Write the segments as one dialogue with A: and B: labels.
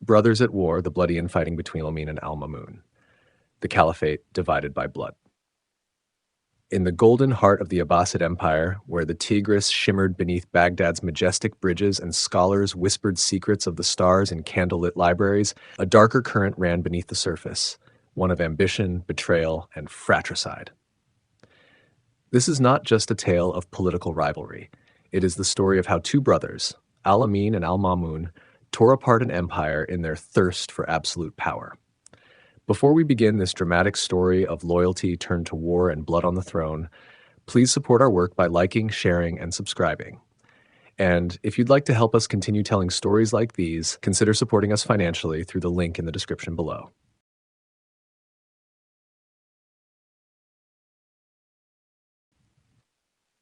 A: Brothers at war, the bloody infighting between Al-Amin and Al-Ma'mun. The Caliphate divided by blood. In the golden heart of the Abbasid Empire, where the Tigris shimmered beneath Baghdad's majestic bridges and scholars whispered secrets of the stars in candlelit libraries, a darker current ran beneath the surface, one of ambition, betrayal, and fratricide. This is not just a tale of political rivalry. It is the story of how two brothers, Al-Amin and Al-Ma'mun, tore apart an empire in their thirst for absolute power. Before we begin this dramatic story of loyalty turned to war and blood on the throne, please support our work by liking, sharing, and subscribing. And if you'd like to help us continue telling stories like these, consider supporting us financially through the link in the description below.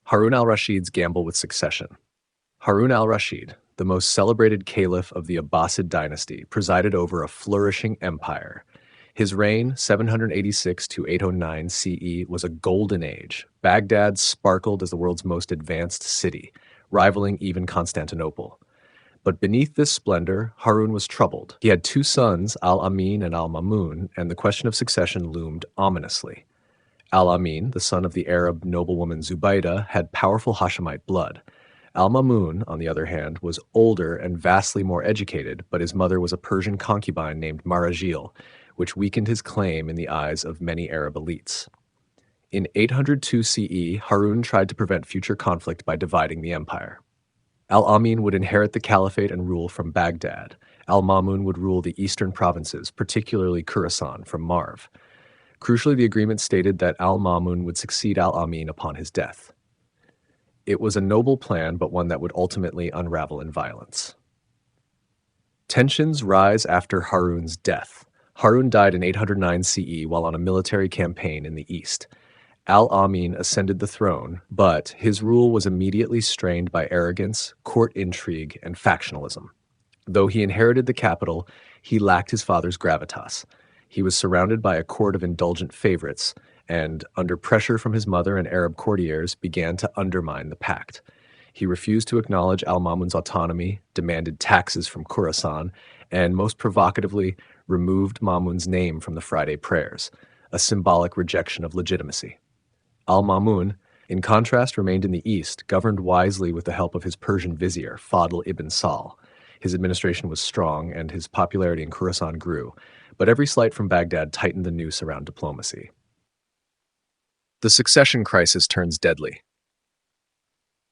A: Harun al-Rashid's gamble with succession. Harun al-Rashid, the most celebrated caliph of the Abbasid dynasty, presided over a flourishing empire. His reign, 786 to 809 CE, was a golden age. Baghdad sparkled as the world's most advanced city, rivaling even Constantinople. But beneath this splendor, Harun was troubled. He had two sons, Al-Amin and Al-Ma'mun, and the question of succession loomed ominously. Al-Amin, the son of the Arab noblewoman Zubaydah, had powerful Hashemite blood. Al-Ma'mun, on the other hand, was older and vastly more educated, but his mother was a Persian concubine named Marajil, which weakened his claim in the eyes of many Arab elites. In 802 CE, Harun tried to prevent future conflict by dividing the empire. Al-Amin would inherit the caliphate and rule from Baghdad. Al-Ma'mun would rule the eastern provinces, particularly Khorasan, from Marv. Crucially, the agreement stated that Al-Ma'mun would succeed Al-Amin upon his death. It was a noble plan, but one that would ultimately unravel in violence. Tensions rise after Harun's death. Harun died in 809 CE while on a military campaign in the east. Al-Amin ascended the throne, but his rule was immediately strained by arrogance, court intrigue, and factionalism. Though he inherited the capital, he lacked his father's gravitas. He was surrounded by a court of indulgent favorites, and, under pressure from his mother and Arab courtiers, began to undermine the pact. He refused to acknowledge Al-Ma'mun's autonomy, demanded taxes from Khorasan, and, most provocatively, removed Ma'mun's name from the Friday prayers, a symbolic rejection of legitimacy. Al-Ma'mun, in contrast, remained in the east, governed wisely with the help of his Persian vizier, Fadl ibn Sahl. His administration was strong, and his popularity in Khorasan grew, but every slight from Baghdad tightened the noose around diplomacy. The succession crisis turns deadly.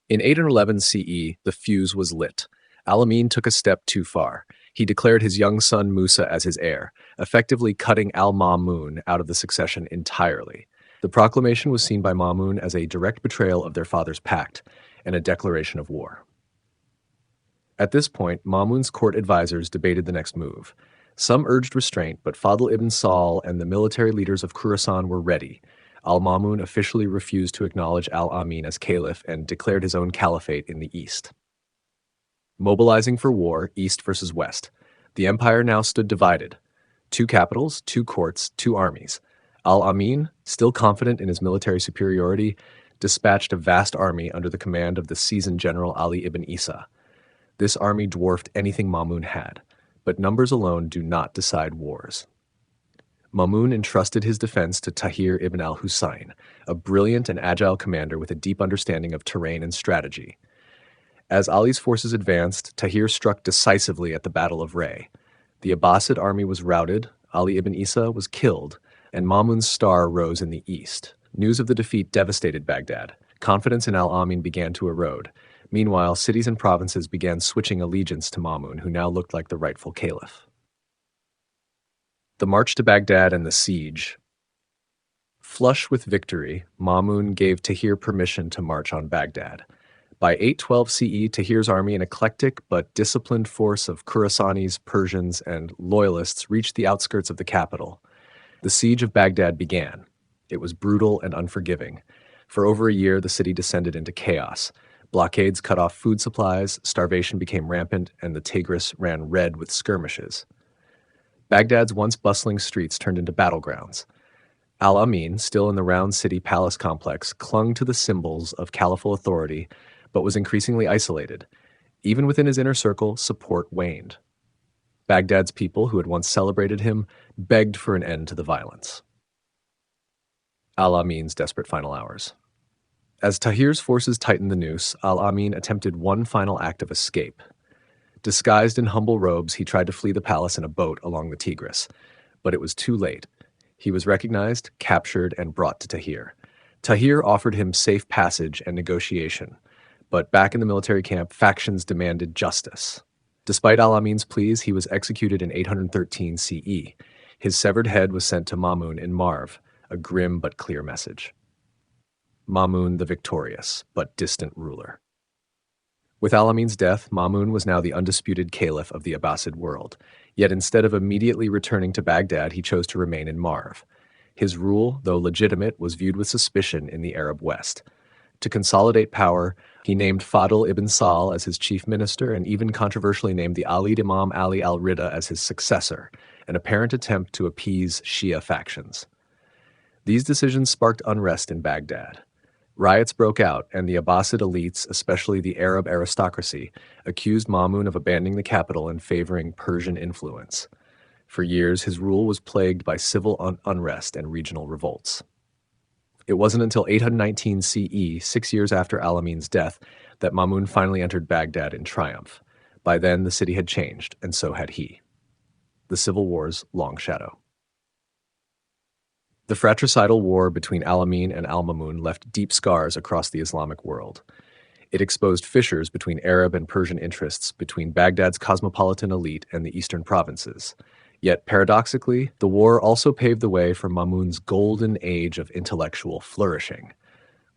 A: In 811 CE, the fuse was lit. Al-Amin took a step too far. He declared his young son Musa as his heir, effectively cutting Al-Ma'mun out of the succession entirely. The proclamation was seen by Ma'mun as a direct betrayal of their father's pact and a declaration of war. At this point, Ma'mun's court advisors debated the next move. Some urged restraint, but Fadl ibn Sahl and the military leaders of Khorasan were ready. Al-Ma'mun officially refused to acknowledge Al-Amin as caliph and declared his own caliphate in the east. Mobilizing for war, east versus west. The empire now stood divided. Two capitals, two courts, two armies. Al-Amin, still confident in his military superiority, dispatched a vast army under the command of the seasoned general Ali ibn Isa. This army dwarfed anything Ma'mun had, but numbers alone do not decide wars. Ma'mun entrusted his defense to Tahir ibn al-Husayn, a brilliant and agile commander with a deep understanding of terrain and strategy. As Ali's forces advanced, Tahir struck decisively at the Battle of Ray. The Abbasid army was routed, Ali ibn Isa was killed, and Ma'mun's star rose in the east. News of the defeat devastated Baghdad. Confidence in Al-Amin began to erode. Meanwhile, cities and provinces began switching allegiance to Ma'mun, who now looked like the rightful caliph. The march to Baghdad and the siege. Flush with victory, Ma'mun gave Tahir permission to march on Baghdad. By 812 CE, Tahir's army, an eclectic but disciplined force of Khorasanis, Persians, and loyalists, reached the outskirts of the capital. The siege of Baghdad began. It was brutal and unforgiving. For over a year, the city descended into chaos. Blockades cut off food supplies, starvation became rampant, and the Tigris ran red with skirmishes. Baghdad's once bustling streets turned into battlegrounds. Al-Amin, still in the round city palace complex, clung to the symbols of caliphal authority, but was increasingly isolated. Even within his inner circle, support waned. Baghdad's people, who had once celebrated him, begged for an end to the violence. Al-Amin's desperate final hours. As Tahir's forces tightened the noose, Al-Amin attempted one final act of escape. Disguised in humble robes, he tried to flee the palace in a boat along the Tigris, but it was too late. He was recognized, captured, and brought to Tahir. Tahir offered him safe passage and negotiation, but back in the military camp, factions demanded justice. Despite Al-Amin's pleas, he was executed in 813 CE. His severed head was sent to Ma'mun in Marv, a grim but clear message. Ma'mun the victorious, but distant ruler. With Al-Amin's death, Ma'mun was now the undisputed caliph of the Abbasid world. Yet instead of immediately returning to Baghdad, he chose to remain in Marv. His rule, though legitimate, was viewed with suspicion in the Arab West. To consolidate power, he named Fadl ibn Sahl as his chief minister and even controversially named the Alid Imam Ali al-Rida as his successor, an apparent attempt to appease Shia factions. These decisions sparked unrest in Baghdad. Riots broke out, and the Abbasid elites, especially the Arab aristocracy, accused Ma'mun of abandoning the capital and favoring Persian influence. For years, his rule was plagued by civil unrest and regional revolts. It wasn't until 819 CE, 6 years after Al-Amin's death, that Ma'mun finally entered Baghdad in triumph. By then, the city had changed, and so had he. The Civil War's long shadow. The fratricidal war between Al-Amin and Al-Ma'mun left deep scars across the Islamic world. It exposed fissures between Arab and Persian interests, between Baghdad's cosmopolitan elite and the eastern provinces. Yet, paradoxically, the war also paved the way for Ma'mun's golden age of intellectual flourishing.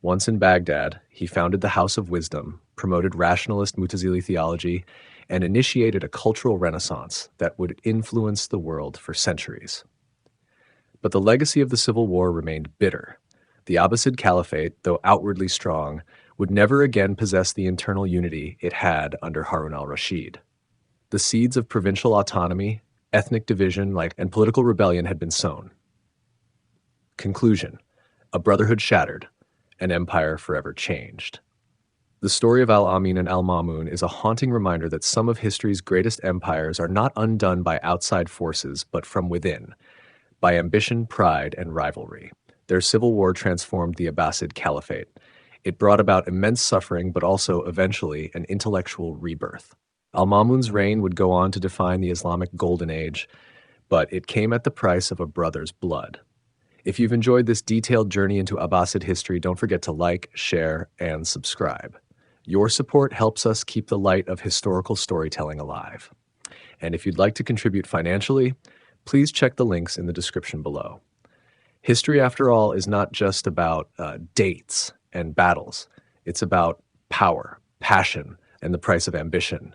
A: Once in Baghdad, he founded the House of Wisdom, promoted rationalist Mutazili theology, and initiated a cultural renaissance that would influence the world for centuries. But the legacy of the civil war remained bitter. The Abbasid Caliphate, though outwardly strong, would never again possess the internal unity it had under Harun al-Rashid. The seeds of provincial autonomy, ethnic division, and political rebellion had been sown. Conclusion: a brotherhood shattered, an empire forever changed. The story of Al-Amin and Al-Ma'mun is a haunting reminder that some of history's greatest empires are not undone by outside forces, but from within, by ambition, pride, and rivalry. Their civil war transformed the Abbasid Caliphate. It brought about immense suffering, but also, eventually, an intellectual rebirth. Al-Ma'mun's reign would go on to define the Islamic Golden Age, but it came at the price of a brother's blood. If you've enjoyed this detailed journey into Abbasid history, don't forget to like, share, and subscribe. Your support helps us keep the light of historical storytelling alive. And if you'd like to contribute financially, please check the links in the description below. History, after all, is not just about dates and battles. It's about power, passion, and the price of ambition.